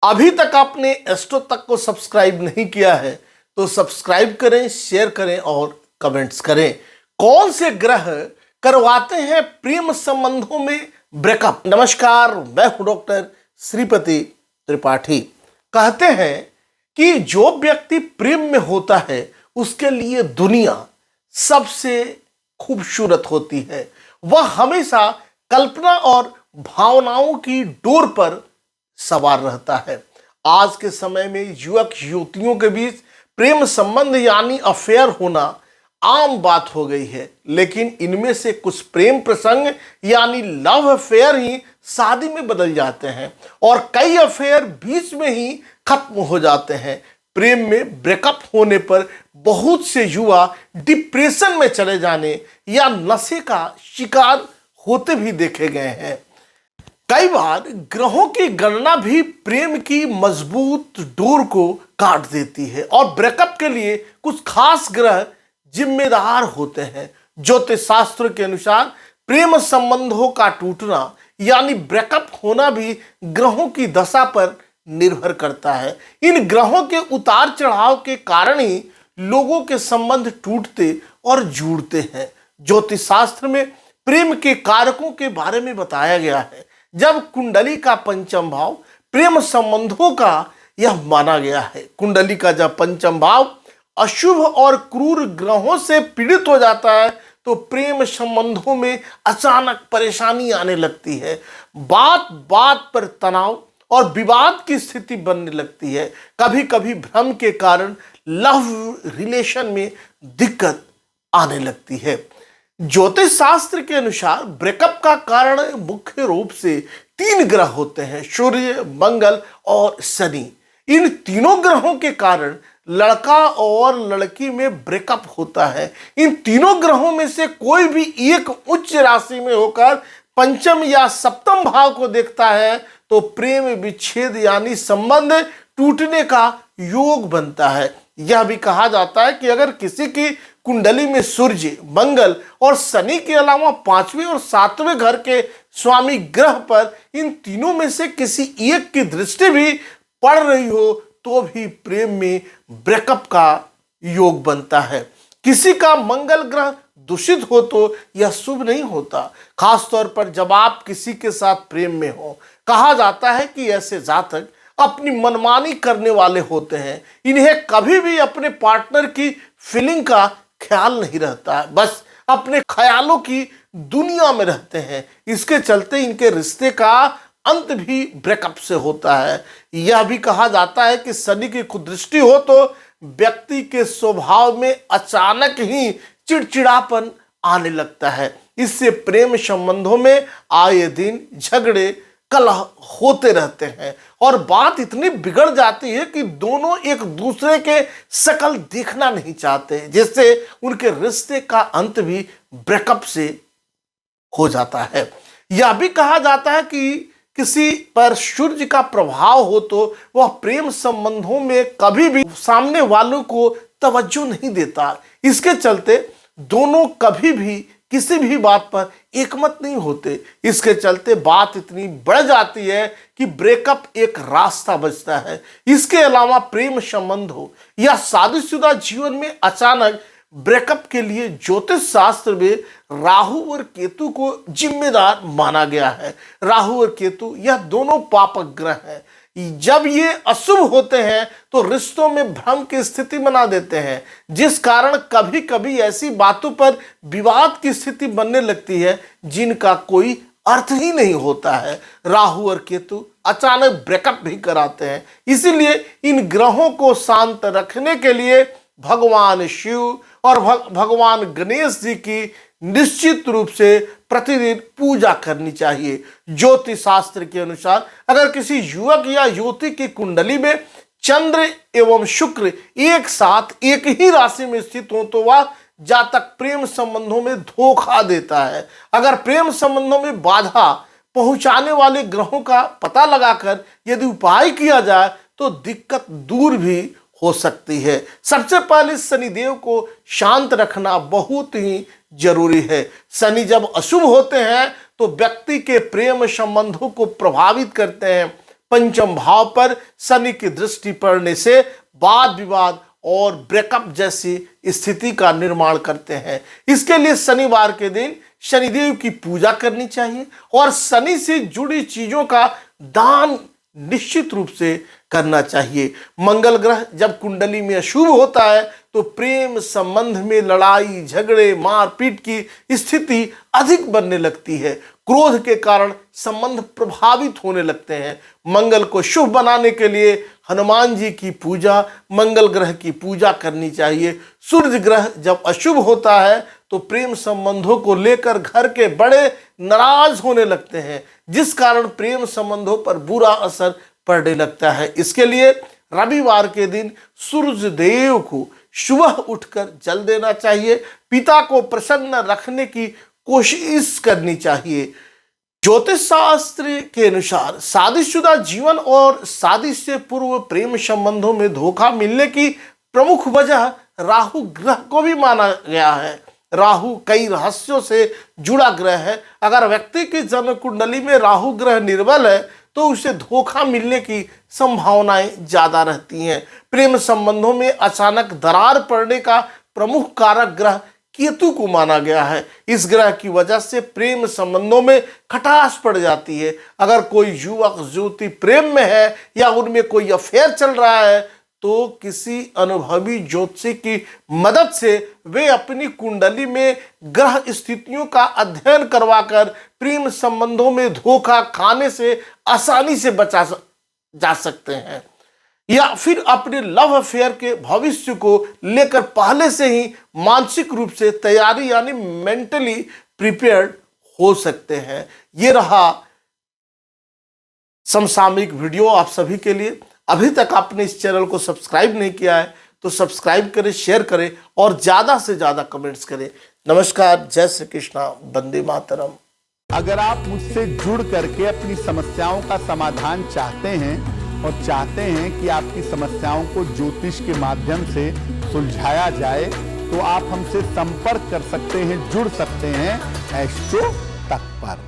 अभी तक आपने एस्ट्रो तक को सब्सक्राइब नहीं किया है तो सब्सक्राइब करें, शेयर करें और कमेंट्स करें। कौन से ग्रह करवाते हैं प्रेम संबंधों में ब्रेकअप? नमस्कार, मैं हूं डॉक्टर श्रीपति त्रिपाठी। कहते हैं कि जो व्यक्ति प्रेम में होता है उसके लिए दुनिया सबसे खूबसूरत होती है। वह हमेशा कल्पना और भावनाओं की डोर पर सवार रहता है। आज के समय में युवक युवतियों के बीच प्रेम संबंध यानी अफेयर होना आम बात हो गई है, लेकिन इनमें से कुछ प्रेम प्रसंग यानी लव अफेयर ही शादी में बदल जाते हैं और कई अफेयर बीच में ही खत्म हो जाते हैं। प्रेम में ब्रेकअप होने पर बहुत से युवा डिप्रेशन में चले जाने या नशे का शिकार होते भी देखे गए हैं। कई बार ग्रहों की गणना भी प्रेम की मजबूत डोर को काट देती है और ब्रेकअप के लिए कुछ खास ग्रह जिम्मेदार होते हैं। ज्योतिष शास्त्र के अनुसार प्रेम संबंधों का टूटना यानी ब्रेकअप होना भी ग्रहों की दशा पर निर्भर करता है। इन ग्रहों के उतार चढ़ाव के कारण ही लोगों के संबंध टूटते और जुड़ते हैं। ज्योतिष शास्त्र में प्रेम के कारकों के बारे में बताया गया है। जब कुंडली का पंचम भाव प्रेम संबंधों का यह माना गया है। कुंडली का जब पंचम भाव अशुभ और क्रूर ग्रहों से पीड़ित हो जाता है तो प्रेम संबंधों में अचानक परेशानी आने लगती है। बात बात पर तनाव और विवाद की स्थिति बनने लगती है। कभी कभी भ्रम के कारण लव रिलेशन में दिक्कत आने लगती है। ज्योतिष शास्त्र के अनुसार ब्रेकअप का कारण मुख्य रूप से 3 ग्रह होते हैं, सूर्य, मंगल और शनि। इन तीनों ग्रहों के कारण लड़का और लड़की में ब्रेकअप होता है। इन तीनों ग्रहों में से कोई भी एक उच्च राशि में होकर पंचम या सप्तम भाव को देखता है तो प्रेम विच्छेद यानी संबंध टूटने का योग बनता है। यह भी कहा जाता है कि अगर किसी की कुंडली में सूर्य, मंगल और शनि के अलावा 5वें और 7वें घर के स्वामी ग्रह पर इन तीनों में से किसी एक की दृष्टि भी पड़ रही हो तो भी प्रेम में ब्रेकअप का योग बनता है। किसी का मंगल ग्रह दूषित हो तो यह शुभ नहीं होता, खासतौर पर जब आप किसी के साथ प्रेम में हो। कहा जाता है कि ऐसे जातक अपनी मनमानी करने वाले होते हैं। इन्हें कभी भी अपने पार्टनर की फीलिंग का ख्याल नहीं रहता है, बस अपने ख्यालों की दुनिया में रहते हैं। इसके चलते इनके रिश्ते का अंत भी ब्रेकअप से होता है। यह भी कहा जाता है कि शनि की कुदृष्टि हो तो व्यक्ति के स्वभाव में अचानक ही चिड़चिड़ापन आने लगता है। इससे प्रेम संबंधों में आए दिन झगड़े कलह होते रहते हैं और बात इतनी बिगड़ जाती है कि दोनों एक दूसरे के शकल देखना नहीं चाहते, जिससे उनके रिश्ते का अंत भी ब्रेकअप से हो जाता है। यह भी कहा जाता है कि किसी पर सूर्य का प्रभाव हो तो वह प्रेम संबंधों में कभी भी सामने वालों को तवज्जो नहीं देता। इसके चलते दोनों कभी भी किसी भी बात पर एकमत नहीं होते। इसके चलते बात इतनी बढ़ जाती है कि ब्रेकअप एक रास्ता बचता है। इसके अलावा प्रेम संबंध हो या शादीशुदा जीवन में अचानक ब्रेकअप के लिए ज्योतिष शास्त्र में राहु और केतु को जिम्मेदार माना गया है। राहु और केतु यह दोनों पापक ग्रह हैं। जब ये अशुभ होते हैं तो रिश्तों में भ्रम की स्थिति बना देते हैं, जिस कारण कभी कभी ऐसी बातों पर विवाद की स्थिति बनने लगती है जिनका कोई अर्थ ही नहीं होता है। राहु और केतु अचानक ब्रेकअप भी कराते हैं। इसीलिए इन ग्रहों को शांत रखने के लिए भगवान शिव और भगवान गणेश जी की निश्चित रूप से प्रतिदिन पूजा करनी चाहिए। ज्योतिष शास्त्र के अनुसार अगर किसी युवक या युवती की कुंडली में चंद्र एवं शुक्र एक साथ एक ही राशि में स्थित हो तो वह जातक प्रेम संबंधों में धोखा देता है। अगर प्रेम संबंधों में बाधा पहुंचाने वाले ग्रहों का पता लगाकर यदि उपाय किया जाए तो दिक्कत दूर भी हो सकती है। सबसे पहले शनिदेव को शांत रखना बहुत ही जरूरी है। शनि जब अशुभ होते हैं तो व्यक्ति के प्रेम संबंधों को प्रभावित करते हैं। पंचम भाव पर शनि की दृष्टि पड़ने से वाद विवाद और ब्रेकअप जैसी स्थिति का निर्माण करते हैं। इसके लिए शनिवार के दिन शनिदेव की पूजा करनी चाहिए और शनि से जुड़ी चीजों का दान निश्चित रूप से करना चाहिए। मंगल ग्रह जब कुंडली में अशुभ होता है तो प्रेम संबंध में लड़ाई झगड़े मारपीट की स्थिति अधिक बनने लगती है। क्रोध के कारण संबंध प्रभावित होने लगते हैं। मंगल को शुभ बनाने के लिए हनुमान जी की पूजा, मंगल ग्रह की पूजा करनी चाहिए। सूर्य ग्रह जब अशुभ होता है तो प्रेम संबंधों को लेकर घर के बड़े नाराज होने लगते हैं, जिस कारण प्रेम संबंधों पर बुरा असर पड़ने लगता है। इसके लिए रविवार के दिन सूर्य देव को सुबह उठकर जल देना चाहिए। पिता को प्रसन्न रखने की कोशिश करनी चाहिए। ज्योतिष शास्त्र के अनुसार शादीशुदा जीवन और शादी से पूर्व प्रेम संबंधों में धोखा मिलने की प्रमुख वजह राहु ग्रह को भी माना गया है। राहु कई रहस्यों से जुड़ा ग्रह है। अगर व्यक्ति की जन्म कुंडली में राहु ग्रह निर्बल है तो उसे धोखा मिलने की संभावनाएं ज्यादा रहती हैं। प्रेम संबंधों में अचानक दरार पड़ने का प्रमुख कारक ग्रह केतु को माना गया है। इस ग्रह की वजह से प्रेम संबंधों में खटास पड़ जाती है। अगर कोई युवक युवती प्रेम में है या उनमें कोई अफेयर चल रहा है तो किसी अनुभवी ज्योतिषी की मदद से वे अपनी कुंडली में ग्रह स्थितियों का अध्ययन करवाकर प्रेम संबंधों में धोखा खाने से आसानी से बचा जा सकते हैं, या फिर अपने लव अफेयर के भविष्य को लेकर पहले से ही मानसिक रूप से तैयारी यानी मेंटली प्रिपेयर्ड हो सकते हैं। ये रहा समसामयिक वीडियो आप सभी के लिए। अभी तक आपने इस चैनल को सब्सक्राइब नहीं किया है तो सब्सक्राइब करें, शेयर करें और ज़्यादा से ज़्यादा कमेंट्स करें। नमस्कार, जय श्री कृष्णा, वंदे मातरम। अगर आप मुझसे जुड़ करके अपनी समस्याओं का समाधान चाहते हैं और चाहते हैं कि आपकी समस्याओं को ज्योतिष के माध्यम से सुलझाया जाए तो आप हमसे संपर्क कर सकते हैं, जुड़ सकते हैं एस्ट्रो तक पर।